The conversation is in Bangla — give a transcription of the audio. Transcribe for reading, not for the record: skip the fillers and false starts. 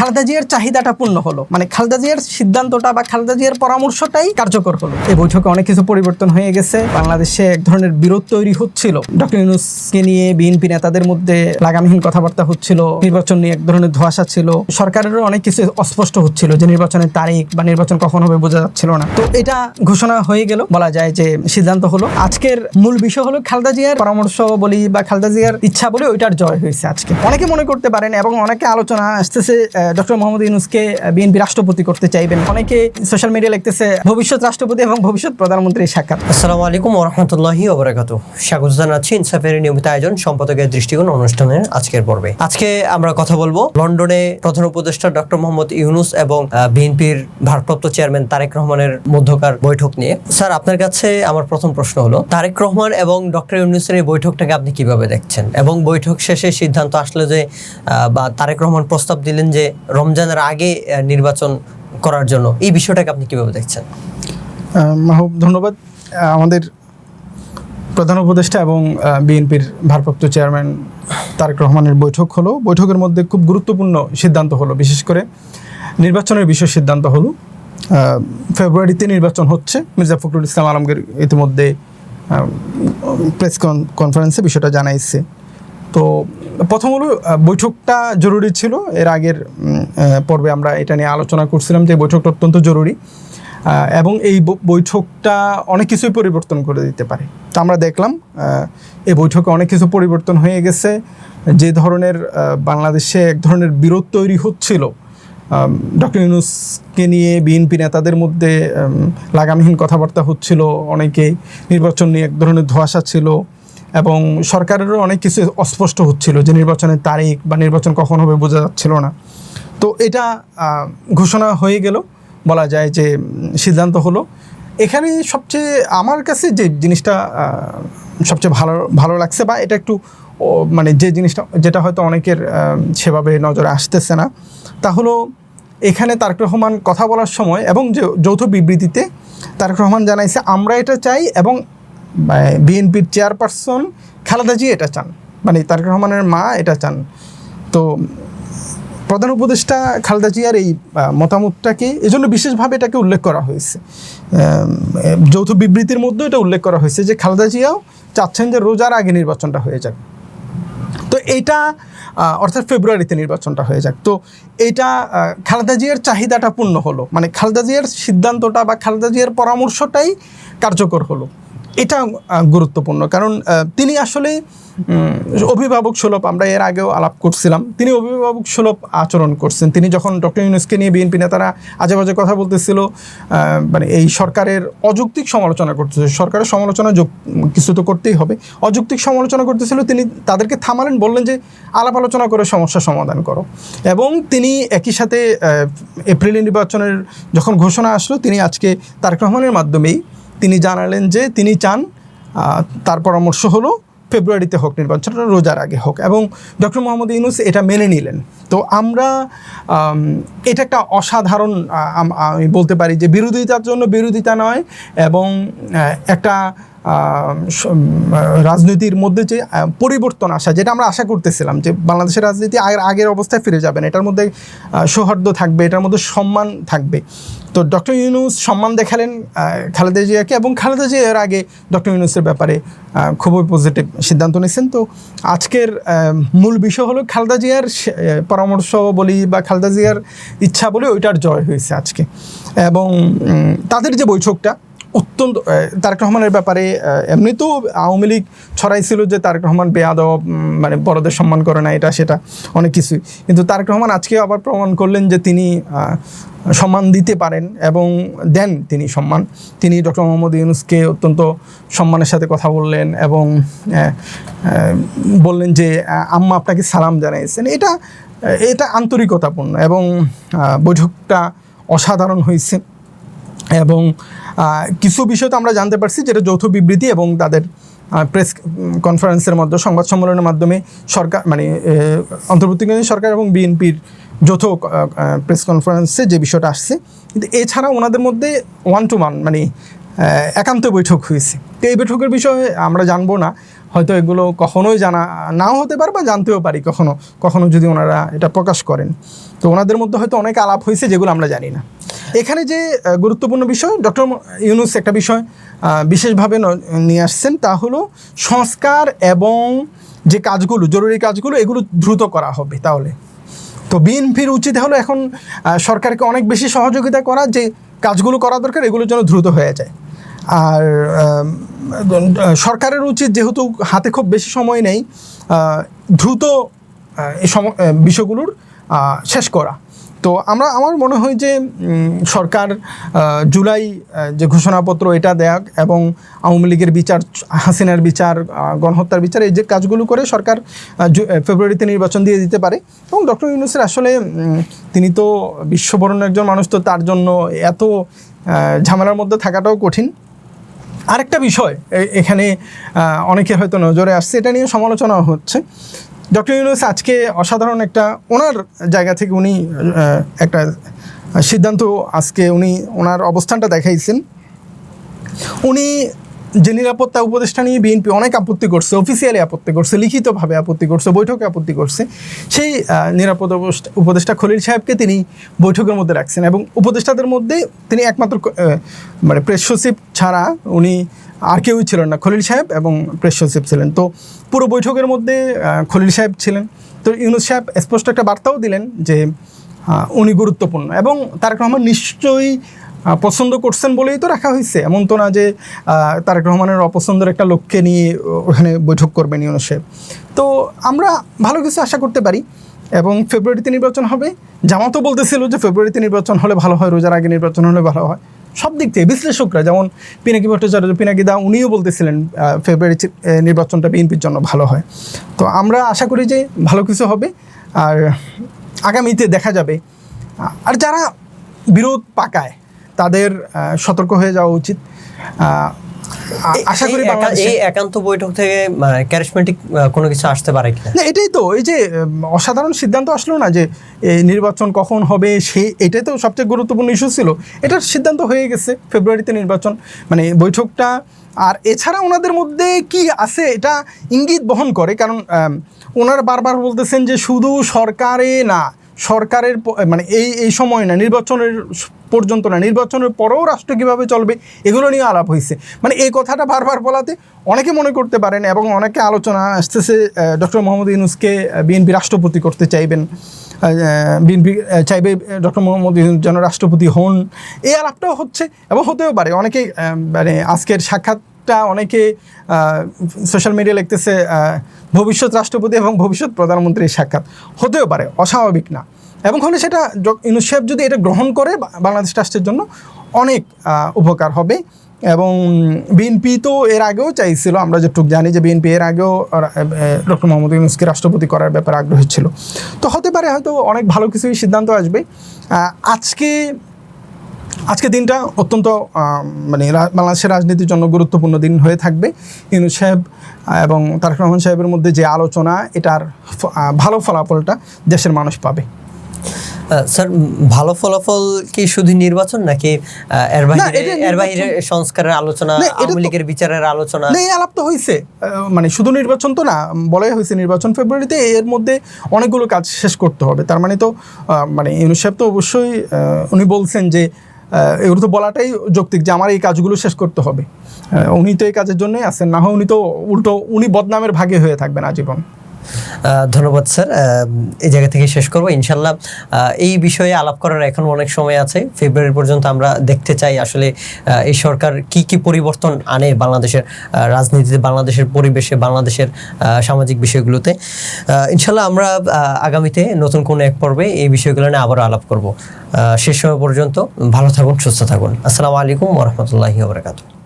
খালেদা জিয়ার চাহিদাটা পূর্ণ হলো, মানে খালেদা জিয়ার সিদ্ধান্তটা বা খালেদা জিয়ার পরামর্শটাই কার্যকর হলো। এই বৈঠকে অনেক কিছু পরিবর্তন হয়ে গেছে। বাংলাদেশে এক ধরনের বিরোধ তৈরি হচ্ছিল, ডক্টর ইউনূসকে নিয়ে বিএনপি নেতাদের মধ্যে লাগামহীন কথাবার্তা হচ্ছিল, নির্বাচন নিয়ে এক ধরনের ধোঁয়াশা ছিল, সরকারেরও অনেক কিছু অস্পষ্ট হচ্ছিল যে নির্বাচনের তারিখ বা নির্বাচন কখন হবে বোঝা যাচ্ছিল না। তো এটা ঘোষণা হয়ে গেল, বলা যায় যে সিদ্ধান্ত হলো। আজকের মূল বিষয় হলো খালেদা জিয়ার পরামর্শ বলি বা খালেদা জিয়ার ইচ্ছা বলে ওইটার জয় হয়েছে আজকে। অনেকে মনে করতে পারেন এবং অনেকে আলোচনা আসতেছে ডক্টর মোহাম্মদ ইউনূসকে বিএনপি রাষ্ট্রপতি করতে চাইবেন। অনেকে সোশ্যাল মিডিয়া লিখতেছে ভবিষ্যৎ রাষ্ট্রপতি এবং ভবিষ্যৎ প্রধানমন্ত্রীর সাক্ষাৎ। আসসালামু আলাইকুম ওয়া রাহমাতুল্লাহি ওয়া বারাকাতুহু। স্বাগত জানাচ্ছি ইনসাফের নিয়মিত আয়োজন সম্পাদকের দৃষ্টিকোণ অনুষ্ঠানের আজকের পর্বে। আজকে আমরা কথা বলবো লন্ডনে প্রধান উপদেষ্টা ডক্টর মোহাম্মদ ইউনূস এবং বিএনপির ভারপ্রাপ্ত চেয়ারম্যান তারেক রহমানের মধ্যকার বৈঠক নিয়ে। স্যার, আপনার কাছে আমার প্রথম প্রশ্ন হলো, তারেক রহমান এবং ডক্টর ইউনূসের এই বৈঠকটাকে আপনি কিভাবে দেখছেন? এবং বৈঠক শেষে সিদ্ধান্ত আসলে যে বা তারেক রহমান প্রস্তাব দিলেন যে রমজানের আগে নির্বাচন করার জন্য, এই বিষয়টাকে আপনি কিভাবে দেখছেন? মাহবুব, ধন্যবাদ। আমাদের প্রধান উপদেষ্টা এবং বিএনপির ভারপ্রাপ্ত চেয়ারম্যান তারেক রহমানের বৈঠক হলো। বৈঠকের মধ্যে খুব গুরুত্বপূর্ণ সিদ্ধান্ত হলো, বিশেষ করে নির্বাচনের বিষয় সিদ্ধান্ত হলো। ফেব্রুয়ারিতে নির্বাচন হচ্ছে। মির্জা ফখরুল ইসলাম আলমগীর ইতিমধ্যে প্রেস কনফারেন্সে বিষয়টা জানাইছে। তো প্রথম হলো বৈঠকটা জরুরি ছিল। এর আগের পর্বে আমরা এটা নিয়ে আলোচনা করছিলাম যে বৈঠকটা অত্যন্ত জরুরি এবং এই বৈঠকটা অনেক কিছুই পরিবর্তন করে দিতে পারে। তো আমরা দেখলাম এই বৈঠকে অনেক কিছু পরিবর্তন হয়ে গেছে। যে ধরনের বাংলাদেশে এক ধরনের বিরোধ তৈরি হচ্ছিল, ডক্টর ইউনূসকে নিয়ে বিএনপি নেতাদের মধ্যে লাগামহীন কথাবার্তা হচ্ছিল, অনেকে নির্বাচন নিয়ে এক ধরনের ধোঁয়াশা ছিল এবং সরকারেরও অনেক কিছু অস্পষ্ট হচ্ছিল যে নির্বাচনের তারিখ বা নির্বাচন কখন হবে বোঝা যাচ্ছিল না। তো এটা ঘোষণা হয়ে গেল, বলা যায় যে সিদ্ধান্ত হলো। এখানে সবচেয়ে আমার কাছে যে জিনিসটা সবচেয়ে ভালো লাগছে বা এটা একটু মানে যে জিনিসটা যেটা হয়তো অনেকের সেভাবে নজরে আসতেছে না, তা হলো এখানে তারেক রহমান কথা বলার সময় এবং যে যৌথ বিবৃতিতে তারেক রহমান জানাইছে আমরা এটা চাই এবং বিএনপির চেয়ারপারসন খালেদা জিয়া এটা চান, মানে তারেক রহমানের মা এটা চান। তো প্রধান উপদেষ্টা খালেদা জিয়ার এই মতামতটাকে এজন্য বিশেষভাবে এটাকে উল্লেখ করা হয়েছে। যৌথ বিবৃতির মধ্যে এটা উল্লেখ করা হয়েছে যে খালেদা জিয়াও চাচ্ছেন যে রোজার আগে নির্বাচনটা হয়ে যাক। তো এইটা অর্থাৎ ফেব্রুয়ারিতে নির্বাচনটা হয়ে যাক। তো এইটা খালেদা জিয়ার চাহিদাটা পূর্ণ হলো, মানে খালেদা জিয়ার সিদ্ধান্তটা বা খালেদা জিয়ার পরামর্শটাই কার্যকর হলো। এটা গুরুত্বপূর্ণ, কারণ তিনি আসলে অভিভাবক সুলভ, আমরা এর আগেও আলাপ করছিলাম, তিনি অভিভাবক সুলভ আচরণ করছেন। তিনি যখন ডক্টর ইউনূসকে নিয়ে বিএনপি নেতারা আজে বাজে কথা বলতেছিল, মানে এই সরকারের অযৌক্তিক সমালোচনা করতেছিল, সরকারের সমালোচনা কিছু তো করতেই হবে, অযৌক্তিক সমালোচনা করতেছিল, তিনি তাদেরকে থামালেন, বললেন যে আলাপ আলোচনা করে সমস্যা সমাধান করো। এবং তিনি একই সাথে এপ্রিল নির্বাচনের যখন ঘোষণা আসলো, তিনি আজকে তারেক রহমানের মাধ্যমেই তিনি জানালেন যে তিনি চান, তার পরামর্শ হলো ফেব্রুয়ারিতে হোক নির্বাচনটা, রোজার আগে হোক, এবং ডক্টর মোহাম্মদ ইউনূস এটা মেনে নিলেন। তো আমরা এটা একটা অসাধারণ, আমি বলতে পারি যে বিরোধিতার জন্য বিরোধিতা নয়, এবং একটা রাজনীতির মধ্যে যে পরিবর্তন আসা, যেটা আমরা আশা করতেছিলাম যে বাংলাদেশের রাজনীতি আগের অবস্থায় ফিরে যাবেন, এটার মধ্যে সৌহার্দ্য থাকবে, এটার মধ্যে সম্মান থাকবে। তো ডক্টর ইউনূস সম্মান দেখালেন খালেদা জিয়াকে, এবং খালেদা জিয়া এর আগে ডক্টর ইউনূসের ব্যাপারে খুবই পজিটিভ সিদ্ধান্ত নিয়েছেন। তো আজকের মূল বিষয় হলো খালেদা জিয়ার পরামর্শ বলি বা খালেদা জিয়ার ইচ্ছা বলে ওইটার জয় হয়েছে আজকে। এবং তাদের যে বৈঠকটা অত্যন্ত, তারেক রহমানের ব্যাপারে এমনিতেও আওয়ামী লীগ ছড়াইছিল যে তারেক রহমান বেয়াদব, মানে বড়দের সম্মান করে না, এটা সেটা অনেক কিছুই, কিন্তু তারেক রহমান আজকে আবার প্রমাণ করলেন যে তিনি সম্মান দিতে পারেন এবং দেন তিনি সম্মান। তিনি ডক্টর মোহাম্মদ ইউনূসকে অত্যন্ত সম্মানের সাথে কথা বললেন এবং বললেন যে আম্মা আপনাকে সালাম জানাইছেন। এটা আন্তরিকতাপূর্ণ এবং বৈঠকটা অসাধারণ হয়েছে। এবং কিছু বিষয় তো আমরা জানতে পারছি, যেটা যৌথ বিবৃতি এবং তাদের প্রেস কনফারেন্সের মধ্যে, সংবাদ সম্মেলনের মাধ্যমে সরকার, মানে অন্তর্বর্তীকালীন সরকার এবং বিএনপির যৌথ প্রেস কনফারেন্সে যে বিষয়টা আসছে। কিন্তু এছাড়া ওনাদের মধ্যে ওয়ান টু ওয়ান, মানে একান্ত বৈঠক হয়েছে। তো এই বৈঠকের বিষয়ে আমরা জানবো না, হয়তো এগুলো কখনোই জানা নাও হতে পারে বা জানতেও পারি কখনো কখনো যদি ওনারা এটা প্রকাশ করেন। তো ওনাদের মধ্যে হয়তো অনেক আলাপ হয়েছে যেগুলো আমরা জানি না। এখানে যে গুরুত্বপূর্ণ বিষয় ডক্টর ইউনূস একটা বিষয় বিশেষভাবে নিয়ে আসছেন, তা হলো সংস্কার এবং যে কাজগুলো জরুরি কাজগুলো এগুলো দ্রুত করা হবে। তাহলে তো বিএনপির উচিত হলো এখন সরকারকে অনেক বেশি সহযোগিতা করা, যে কাজগুলো করা দরকার এগুলোর জন্য দ্রুত হয়ে যায়। আর সরকারের উচিত যেহেতু হাতে খুব বেশি সময় নেই, দ্রুত এই বিষয়গুলোর শেষ করা। তো আমার মনে হয় যে সরকার জুলাই যে ঘোষণাপত্র এটা দেয়া এবং আওয়ামী লীগের বিচার, হাসিনার বিচার, গণহত্যার বিচার, এই যে কাজগুলো করে সরকার ফেব্রুয়ারিতে নির্বাচন দিয়ে দিতে পারে। এবং ডক্টর ইউনূসের আসলে তিনি তো বিশ্ববরণ্য একজন মানুষ, তো তার জন্য এত ঝামেলার মধ্যে থাকাটাও কঠিন। আরেকটা বিষয় এখানে অনেকের হয়তো নজরে আসছে, এটা নিয়ে সমালোচনা হচ্ছে। ডক্টর ইউনূস আজকে অসাধারণ একটা ওনার জায়গা থেকে উনি একটা সিদ্ধান্ত আজকে ওনার অবস্থানটা দেখাইছেন। উনি যে নিরাপত্তা উপদেষ্টা নিয়ে বিএনপি অনেক আপত্তি করছে, অফিসিয়ালি আপত্তি করছে, লিখিতভাবে আপত্তি করছে, বৈঠকে আপত্তি করছে, সেই নিরাপত্তা উপদেষ্টা খলিল সাহেবকে তিনি বৈঠকের মধ্যে রাখছেন এবং উপদেষ্টাদের মধ্যে তিনি একমাত্র মানে প্রেস সচিব ছাড়া উনি আর কেউই ছিলেন না, খলিল সাহেব এবং প্রেস সচিব ছিলেন। তো পুরো বৈঠকের মধ্যে খলিল সাহেব ছিলেন। তো ইউনূস সাহেব স্পষ্ট একটা বার্তাও দিলেন যে উনি গুরুত্বপূর্ণ এবং তারেক রহমান নিশ্চয়ই পছন্দ করছেন বলেই তো রাখা হয়েছে। এমন তো না যে তারেক রহমানের অপছন্দের একটা লোককে নিয়ে ওখানে বৈঠক করবেন ইউনূস সাহেব। তো আমরা ভালো কিছু আশা করতে পারি এবং ফেব্রুয়ারিতে নির্বাচন হবে। জামাতও বলতেছিল যে ফেব্রুয়ারিতে নির্বাচন হলে ভালো হয়, রোজার আগে নির্বাচন হলে ভালো হয়। সব দিক থেকে বিশ্লেষকরা, যেমন পিনাকি ভট্টাচার্য, পিনাকি দা, উনিও বলতেছিলেন ফেব্রুয়ারি নির্বাচনটা বিএনপির জন্য ভালো হয়। তো আমরা আশা করি যে ভালো কিছু হবে আর আগামীতে দেখা যাবে। আর যারা বিরোধ পাকায় তাদের সতর্ক হয়ে যাওয়া উচিত। আশা করি এই একান্ত বৈঠক থেকে ক্যারিজমেটিক কোনো কিছু আসতে পারে কিনা। না, এটাই তো এই যে অসাধারণ সিদ্ধান্ত আসলো না যে নির্বাচন কখন হবে, এটাই তো সবচেয়ে গুরুত্বপূর্ণ ইস্যু ছিল। এটার সিদ্ধান্ত হয়ে গেছে ফেব্রুয়ারিতে নির্বাচন, মানে বৈঠকটা। আর এছাড়া ওনাদের মধ্যে কি আছে এটা ইঙ্গিত বহন করে, কারণ ওনারা বারবার বলতেছেন যে শুধু সরকারে না, সরকারের মানে এই সময় না, নির্বাচনের পর্যন্ত না, নির্বাচনের পরেও রাষ্ট্র কীভাবে চলবে এগুলো নিয়ে আলাপ হয়েছে। মানে এই কথাটা বারবার বলাতে অনেকে মনে করতে পারেন এবং অনেকে আলোচনা আসতেছে ডক্টর মোহাম্মদ ইউনূসকে বিএনপি রাষ্ট্রপতি করতে চাইবেন, বিএনপি চাইবে ডক্টর মোহাম্মদ ইউনূস যেন রাষ্ট্রপতি হন, এই আলাপটাও হচ্ছে এবং হতেও পারে। অনেকে মানে আজকের সাক্ষাৎটা অনেকে সোশ্যাল মিডিয়া লিখতেছে ভবিষ্যৎ রাষ্ট্রপতি এবং ভবিষ্যৎ প্রধানমন্ত্রীর সাক্ষাৎ, হতেও পারে, অস্বাভাবিক না। এবং হলে সেটা ইউনূস সাহেব যদি এটা গ্রহণ করে বাংলাদেশ রাষ্ট্রের জন্য অনেক উপকার হবে। এবং বিএনপি তো এর আগেও চাইছিল, আমরা যেটুকু জানি যে বিএনপি এর আগেও ডক্টর মোহাম্মদ ইউনূসকে রাষ্ট্রপতি করার ব্যাপারে আগ্রহী ছিল। তো হতে পারে হয়তো অনেক ভালো কিছুই সিদ্ধান্ত আসবে। আজকে দিনটা অত্যন্ত মানে বাংলাদেশের রাজনীতির জন্য গুরুত্বপূর্ণ দিন হয়ে থাকবে। ইউনূস সাহেব এবং তারেক রহমান সাহেবের মধ্যে যে আলোচনা, এটার ভালো ফলাফলটা দেশের মানুষ পাবে। স্যার, ভালো ফলাফল কি শুধু নির্বাচন নাকি এর বাইরে সংস্কারের আলোচনা, আওয়ামী লীগের বিচারের আলোচনা? এই আলাপ তো হয়েছে, মানে শুধু নির্বাচন তো না, বলাই হয়েছে নির্বাচন ফেব্রুয়ারিতে, এর মধ্যে অনেকগুলো কাজ শেষ করতে হবে। তার মানে তো মানে ইউনূস সাহেব তো অবশ্যই উনি বলছেন যে এগুলো তো বলাটাই যৌক্তিক যে আমার এই কাজগুলো শেষ করতে হবে। উনি তো এই কাজের জন্যই আছেন, না হয় উনি তো উল্টো উনি বদনামের ভাগে হয়ে থাকবেন আজীবন। ধন্যবাদ স্যার, এই জায়গা থেকে শেষ করবো ইনশাল্লাহ। এই বিষয়ে আলাপ করার এখন অনেক সময় আছে, ফেব্রুয়ারি পর্যন্ত আমরা দেখতে চাই আসলে এই সরকার কি কি পরিবর্তন আনে বাংলাদেশের রাজনীতিতে, বাংলাদেশের পরিবেশে, বাংলাদেশের সামাজিক বিষয়গুলোতে। ইনশাল্লাহ আমরা আগামীতে নতুন কোনো এক পর্বে এই বিষয়গুলো নিয়ে আবারও আলাপ করব। শেষ সময় পর্যন্ত ভালো থাকুন, সুস্থ থাকুন। আসসালামু আলাইকুম ওয়া রাহমাতুল্লাহি ওয়া বারাকাতুহু।